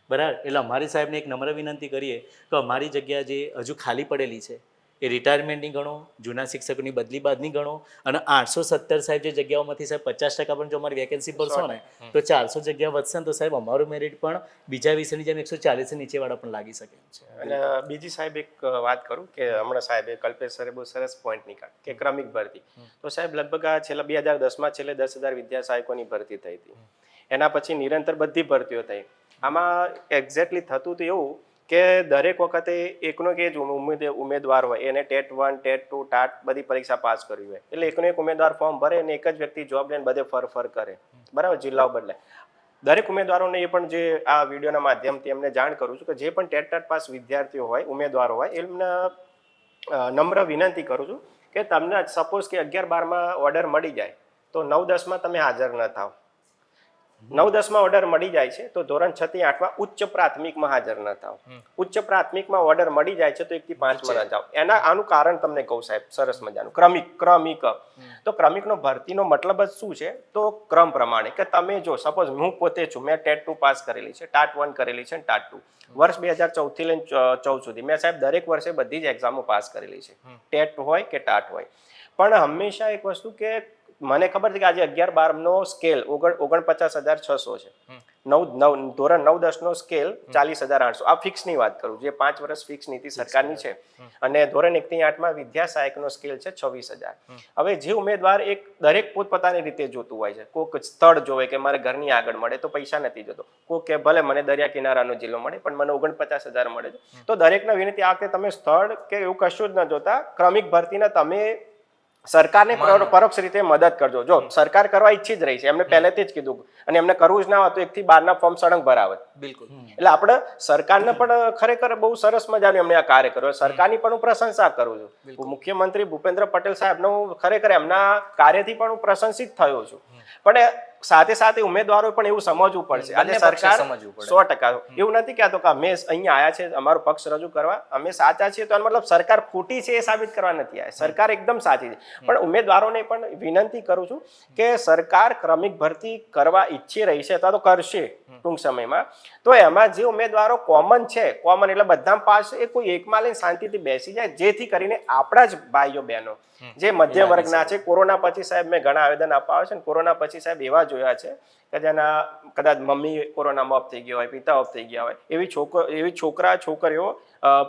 બરાબર. એટલે અમારી સાહેબને એક નમ્ર વિનંતી કરીએ કે અમારી જગ્યા જે હજુ ખાલી પડેલી છે એ રિટાયરમેન્ટની ગણો, જૂના શિક્ષકોની બદલી બાદની ગણો. અને 817 સાહેબ જે જગ્યાઓમાંથી સાહેબ 50% પણ જો અમારી વેકેન્સી ભરશો ને તો 400 જગ્યા વધશે ને તો સાહેબ અમારું મેરિટ પણ બીજા વિષયની જેમ 140 નીચેવાળા પણ લાગી શકે છે. અને બીજી સાહેબ એક વાત કરું કે હમણાં સાહેબે કલ્પેશ સરે બહુ સરસ પોઈન્ટ નીકાળ કે ક્રમિક ભરતી. તો સાહેબ લગભગ આ છેલ્લા 2010માં છેલ્લે 10,000 વિદ્યા સહાયકોની ભરતી થઈ હતી. એના પછી નિરંતર બધી ભરતીઓ થઈ. આમાં એક્ઝેક્ટલી થતું તો એવું કે દરેક વખતે એકનો એક જ ઉમેદવાર હોય, એને ટેટ 1, ટેટ 2, ટાટ બધી પરીક્ષા પાસ કરવી હોય, એટલે એકનો એક ઉમેદવાર ફોર્મ ભરે અને એક જ વ્યક્તિ જોબ લઈને બધે ફર કરે. બરાબર, જિલ્લાઓ બદલાય. દરેક ઉમેદવારોને એ પણ જે આ વિડીયોના માધ્યમથી એમને જાણ કરું છું કે જે પણ ટેટ ટાટ પાસ વિદ્યાર્થીઓ હોય, ઉમેદવારો હોય, એમને નમ્ર વિનંતી કરું છું કે તમને સપોઝ કે 11-12માં ઓર્ડર મળી જાય તો 9-10માં તમે હાજર ન થાવ. 9-10માં ઓર્ડર મળી જાય છે તો ધોરણ 6 થી 8માં ઉચ્ચ પ્રાથમિકમાં હાજર ન થાવ. ઉચ્ચ પ્રાથમિકમાં ઓર્ડર મળી જાય છે તો 1 થી 5માં ન જાઓ. આનું કારણ તમને કહું સાહેબ, સરસ મજાનું. ક્રમિક તો ક્રમિકનો ભરતીનો મતલબ જ શું છે? તો ક્રમ પ્રમાણે કે તમે જો સપોઝ હું પોતે છું, મેં ટેટ 2 પાસ કરેલી છે, ટાટ 1 કરેલી છે, ટાટ 2 વર્ષ 2014 થી લઈને 14 સુધી મેં સાહેબ દરેક વર્ષે બધી જ એક્ઝામો પાસ કરેલી છે, ટેટ હોય કે ટાટ હોય. પણ હંમેશા એક વસ્તુ કે મને ખબર છે કે આજે 11-12નો સ્કેલ 49,600 છે, ધોરણ 9-10નો સ્કેલ 40,800. આ ફિક્સની વાત કરું, જે 5 વર્ષ ફિક્સ નીતિ સરકારની છે. અને ધોરણ 1 થી 8માં વિદ્યા સહાયકનો સ્કેલ છે 26,000. હવે જે ઉમેદવાર એક દરેક પોતપોતાની રીતે જોતું હોય છે, કોઈક સ્થળ જોવે કે મારે ઘરની આગળ મળે તો પૈસા નથી જોતો, કોઈ કે ભલે મને દરિયા કિનારાનો જિલ્લો મળે પણ મને 49,000 મળે છે. તો દરેકને વિનંતી આ કે તમે સ્થળ કે એવું કશું જ ન જોતા, ક્રમિક ભરતીને તમે સરકારને પરોક્ષ રીતે મદદ કરજો. જો સરકાર કરવા ઈચ્છી જ રહી છે, એમને પહેલેથી જ કીધું, અને એમને કરવું જ ના હોય તો 1 થી 12ના ફોર્મ સળંગ ભરાવે. બિલકુલ. એટલે આપણે સરકારને પણ ખરેખર બહુ સરસ મજાનું એમને આ કાર્ય કર્યું. સરકારની પણ હું પ્રશંસા કરું છું. મુખ્યમંત્રી ભૂપેન્દ્ર પટેલ સાહેબનો ખરેખર એમના કાર્યથી પણ હું પ્રશંસિત થયો છું. પણ સાથે સાથે ઉમેદવારો પણ એવું સમજવું પડશે. આજે સરકાર 100% એવું નથી કહેતો કે અમે અહીંયા આવ્યા છે અમારો પક્ષ રજૂ કરવા, અમે સાચા છીએ તો મતલબ સરકાર ખોટી છે એ સાબિત કરવા નથી આવ્યા. સરકાર એકદમ સાચી છે. પણ ઉમેદવારોને પણ વિનંતી કરું છું કે સરકાર ક્રમિક ભરતી કરવા ઈચ્છી રહી છે અથવા તો કરશે ટૂંક સમયમાં, તો એમાં જે ઉમેદવારો કોમન છે, કોમન એટલે બધા પાસે એ કોઈ એકમાં લઈને શાંતિથી બેસી જાય, જેથી કરીને આપણા જ ભાઈઓ બહેનો જે મધ્યમ વર્ગના છે. કોરોના પછી સાહેબ મેં ઘણા આવેદન આપવા આવે છે, કોરોના પછી સાહેબ એવા જોયા છે કે જેના કદાચ મમ્મી કોરોનામાં ઓફ થઈ ગયા હોય, પિતા ઓફ થઈ ગયા હોય, એવી છોકરા છોકરીઓ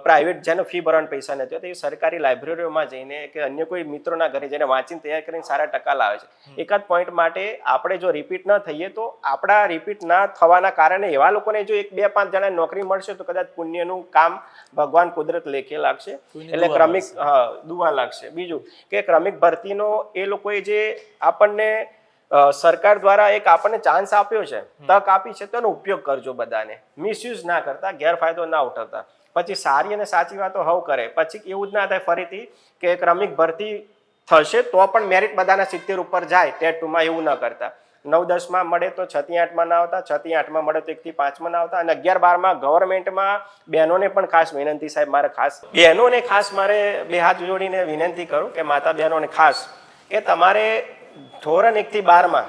પ્રાઇવેટ જેને ફી ભરવાના પૈસા નથી હોતા એ સરકારી લાઇબ્રેરીઓમાં જઈને કે અન્ય કોઈ મિત્રોના ઘરે જઈને વાંચીને તૈયાર કરીને સારા ટકા લાવે છે. એકાદ પોઈન્ટ માટે આપણે જો રિપીટ ન થઈએ તો આપણા રિપીટ ના થવાના કારણે એવા લોકોને જો 1-2-5 જણા નોકરી મળશે તો કદાચ પુણ્યનું કામ ભગવાન કુદરત લેખે લાગશે. એટલે ક્રમિક દુઆ લાગશે. બીજું કે ક્રમિક ભરતીનો એ લોકોએ જે આપણને સરકાર દ્વારા એક આપણને ચાન્સ આપ્યો છે, તક આપી છે, તો એનો ઉપયોગ કરજો. બધાને મિસયુઝ ના કરતા, ગેરફાયદો ના ઉઠાવતા. પછી સારી અને સાચી વાતો હવ કરે, પછી એવું જ ના થાય ફરીથી કે ક્રમિક ભરતી થશે તો પણ મેરિટ બધાના 70 ઉપર જાય ટેટ 2 માં, એવું ન કરતા. 9-10 મળે તો 6 થી 8 ના આવતા, 6 થી 8 મળે તો 1 થી 5 ના આવતા. અને 11-12 ગવર્મેન્ટમાં બહેનોને પણ ખાસ વિનંતી સાહેબ, મારે ખાસ બહેનોને ખાસ મારે બે હાથ જોડીને વિનંતી કરું કે માતા બહેનોને ખાસ કે તમારે ધોરણ 1 થી 12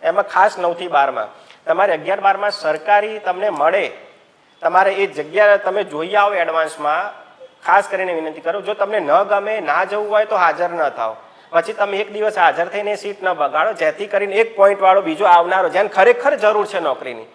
એમાં ખાસ 9 થી 12 તમારે 11-12 સરકારી તમને મળે, તમારે એ જગ્યા તમે જોઈ આવો એડવાન્સમાં. ખાસ કરીને વિનંતી કરું, જો તમને ન ગમે ના જવું હોય તો હાજર ન થાવ, પછી તમે એક દિવસ હાજર થઈને સીટ ન બગાડો, જેથી કરીને 1 પોઈન્ટ વાળો બીજો આવનારો જેને ખરેખર જરૂર છે નોકરીની,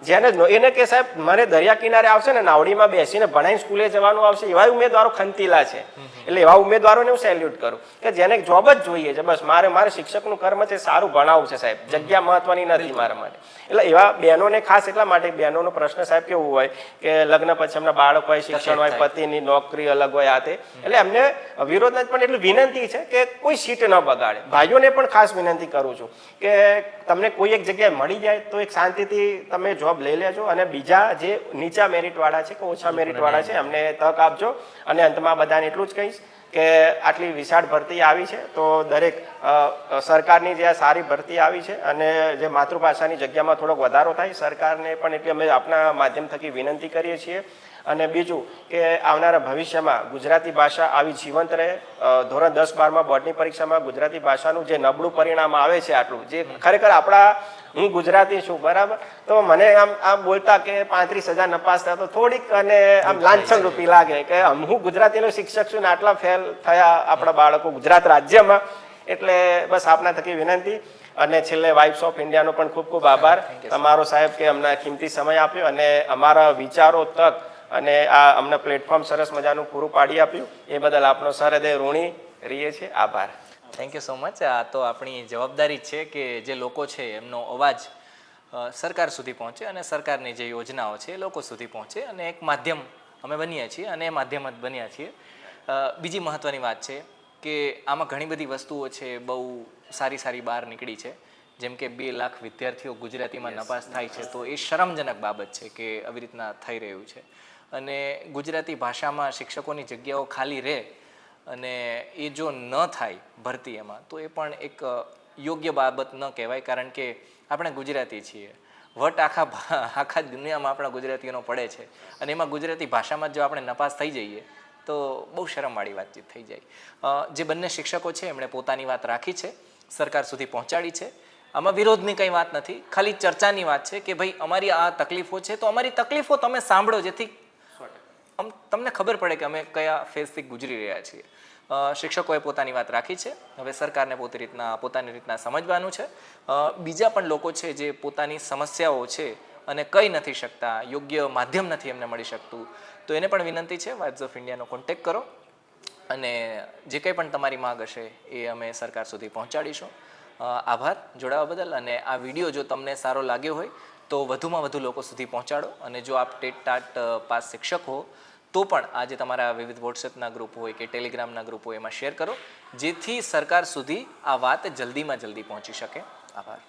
જેને એને કે સાહેબ મને દરિયા કિનારે આવશે ને નાવડીમાં બેસીને ભણાઈને સ્કૂલે જવાનું આવશે, એવા ઉમેદવારો ખંતીલા છે. એટલે એવા ઉમેદવારોને હું સેલ્યુટ કરું કે જેને જોબ જ જોઈએ છે, બસ મારે શિક્ષકનું કર્મ છે સારું ભણાવવું છે સાહેબ, જગ્યા મહત્વની નથી મારા માટે. એટલે એવા બહેનોને ખાસ એટલા માટે, બહેનોનો પ્રશ્ન સાહેબ કેવું હોય કે લગ્ન પછી એમના બાળક હોય, શિક્ષણ હોય, પતિની નોકરી અલગ હોય, આ તે, એટલે એમને વિરોધ નથી પણ એટલી વિનંતી છે કે કોઈ સીટ ન બગાડે. ભાઈઓને પણ ખાસ વિનંતી કરું છું કે તમને કોઈ એક જગ્યાએ મળી જાય તો એક શાંતિથી તમે જોબ લઈ લેજો, અને બીજા જે નીચા મેરિટ વાળા છે કે ઓછા મેરિટ વાળા છે એમને તક આપજો. અને અંતમાં બધાને એટલું જ કહીશ કે આટલી વિશાળ ભરતી આવી છે તો દરેક સરકારની જે આ સારી ભરતી આવી છે અને જે માતૃભાષાની જગ્યામાં થોડોક વધારો થાય, સરકારને પણ એટલી અમે આપણા માધ્યમ થકી વિનંતી કરીએ છીએ. અને બીજું કે આવનારા ભવિષ્યમાં ગુજરાતી ભાષા આવી જીવંત રહે. ધોરણ 10-12 બોર્ડની પરીક્ષામાં ગુજરાતી ભાષાનું જે નબળું પરિણામ આવે છે, આટલું જે ખરેખર આપણા, હું ગુજરાતી છું બરાબર, તો મને આમ બોલતા કે 35,000 નપાસ થયા તો થોડીક અને આમ લાંછન રૂપી લાગે કે હું ગુજરાતીનો શિક્ષક છું ને આટલા ફેલ થયા આપણા બાળકો ગુજરાત રાજ્યમાં. એટલે બસ આપના થકી વિનંતી. અને છેલ્લે વાઇબ્સ ઓફ ઇન્ડિયાનો પણ ખૂબ ખૂબ આભાર તમારો સાહેબ કે અમને કિંમતી સમય આપ્યો અને અમારા વિચારો તક અને આ અમને પ્લેટફોર્મ સરસ મજાનું પૂરું પાડી આપ્યું, એ બદલ આપનો સહૃદય ઋણી રહીએ છીએ. આભાર. Thank you so much. આ તો આપણી જવાબદારી છે કે જે લોકો છે એમનો અવાજ સરકાર સુધી પહોંચે અને સરકારની જે યોજનાઓ છે એ લોકો સુધી પહોંચે, અને એક માધ્યમ અમે બનીએ છીએ અને એ માધ્યમ જ બન્યા છીએ. બીજી મહત્ત્વની વાત છે કે આમાં ઘણી બધી વસ્તુઓ છે બહુ સારી બહાર નીકળી છે, જેમ કે 2 લાખ વિદ્યાર્થીઓ ગુજરાતીમાં નપાસ થાય છે, તો એ શરમજનક બાબત છે કે આવી રીતના થઈ રહ્યું છે. અને ગુજરાતી ભાષામાં શિક્ષકોની જગ્યાઓ ખાલી રહે અને એ જો ન થાય ભરતી એમાં, તો એ પણ એક યોગ્ય બાબત ન કહેવાય, કારણ કે આપણે ગુજરાતી છીએ. વટ આખા દુનિયામાં આપણા ગુજરાતીઓનો પડે છે અને એમાં ગુજરાતી ભાષામાં જો આપણે નપાસ થઈ જઈએ તો બહુ શરમવાળી વાતચીત થઈ જાય. જે બંને શિક્ષકો છે એમણે પોતાની વાત રાખી છે, સરકાર સુધી પહોંચાડી છે. આમાં વિરોધની કંઈ વાત નથી, ખાલી ચર્ચાની વાત છે કે ભાઈ અમારી આ તકલીફો છે તો અમારી તકલીફો તમે સાંભળો, જેથી તમને ખબર પડે કે અમે કયા ફેઝથી ગુજરી રહ્યા છીએ. શિક્ષકોએ પોતાની વાત રાખી છે, હવે સરકારને પોતાની રીતના સમજવાનું છે. બીજા પણ લોકો છે જે પોતાની સમસ્યાઓ છે અને કહી નથી શકતા, યોગ્ય માધ્યમ નથી એમને મળી શકતું, તો એને પણ વિનંતી છે વાઇબ્સ ઓફ ઇન્ડિયાનો કોન્ટેક્ટ કરો અને જે કંઈ પણ તમારી માગ હશે એ અમે સરકાર સુધી પહોંચાડીશું. આભાર જોડાવા બદલ. અને આ વિડીયો જો તમને સારો લાગ્યો હોય તો વધુમાં વધુ લોકો સુધી પહોંચાડો. અને જો આપ ટેટ ટાટ પાસ શિક્ષક હો તો પણ આજે તમારા વિવિધ વોટ્સએપના ગ્રુપ હોય કે ટેલિગ્રામના ગ્રુપ હોય એમાં શેર કરો, જેથી સરકાર સુધી આ વાત જલ્દીમાં જલ્દી પહોંચી શકે. આભાર.